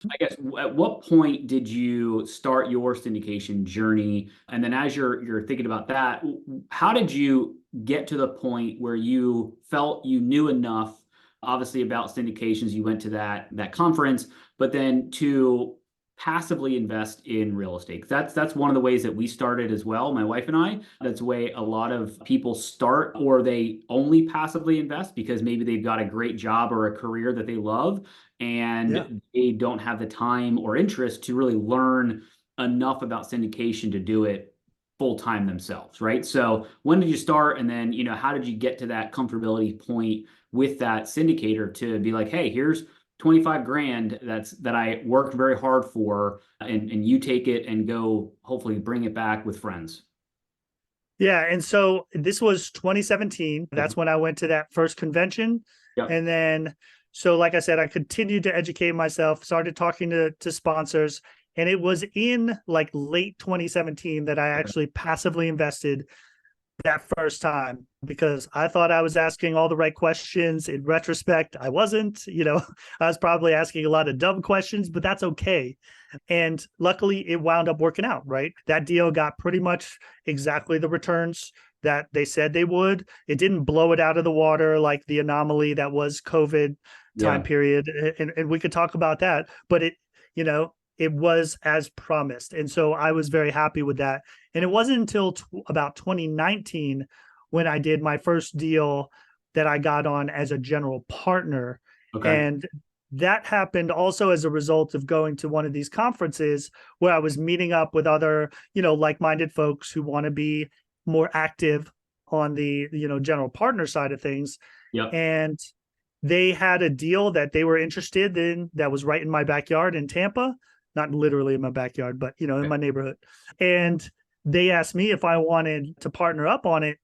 I guess at what point did you start your syndication journey? And then as you're thinking about that, how did you get to the point where you felt you knew enough, obviously about syndications, you went to that conference, but then to passively invest in real estate? 'Cause that's one of the ways that we started as well, my wife and I. That's the way a lot of people start, or they only passively invest because maybe they've got a great job or a career that they love Yeah. and they don't have the time or interest to really learn enough about syndication to do it full time themselves, right? So when did you start, and then how did you get to that comfortability point with that syndicator to be like, hey, here's 25 grand that I worked very hard for, and you take it and go hopefully bring it back with friends. Yeah. And so this was 2017. Okay. That's when I went to that first convention. Yep. And then, so like I said, I continued to educate myself, started talking to sponsors. And it was in like late 2017 that I Okay. actually passively invested that first time, because I thought I was asking all the right questions. In retrospect, I wasn't. I was probably asking a lot of dumb questions, but that's okay. And luckily, it wound up working out, right? That deal got pretty much exactly the returns that they said they would. It didn't blow it out of the water like the anomaly that was COVID time Yeah. period. And we could talk about that, but it was as promised. And so I was very happy with that. And it wasn't until about 2019 when I did my first deal that I got on as a general partner. Okay. And that happened also as a result of going to one of these conferences where I was meeting up with other, like-minded folks who want to be more active on the, general partner side of things. Yep. And they had a deal that they were interested in that was right in my backyard in Tampa, not literally in my backyard, but in Okay. my neighborhood. And they asked me if I wanted to partner up on it.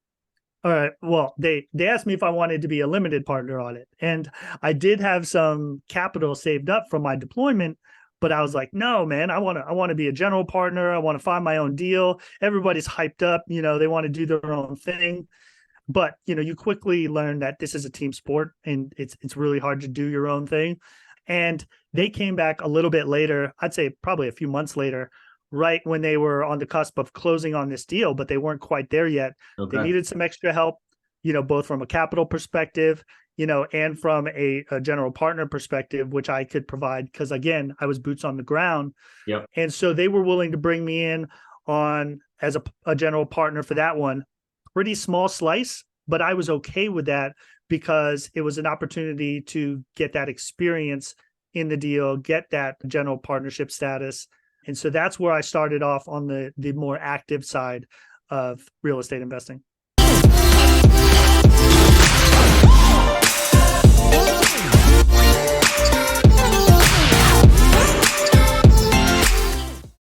All right. Well, they asked me if I wanted to be a limited partner on it. And I did have some capital saved up from my deployment, but I was like, no, man, I want to be a general partner. I want to find my own deal. Everybody's hyped up, they want to do their own thing. But you quickly learn that this is a team sport and it's really hard to do your own thing. And they came back a little bit later, I'd say probably a few months later, right when they were on the cusp of closing on this deal, but they weren't quite there yet. They Okay. needed some extra help, both from a capital perspective, and from a general partner perspective, which I could provide because, again, I was boots on the ground. Yep. And so they were willing to bring me in on as a general partner for that one. Pretty small slice, but I was okay with that because it was an opportunity to get that experience in the deal, get that general partnership status. And so that's where I started off on the more active side of real estate investing.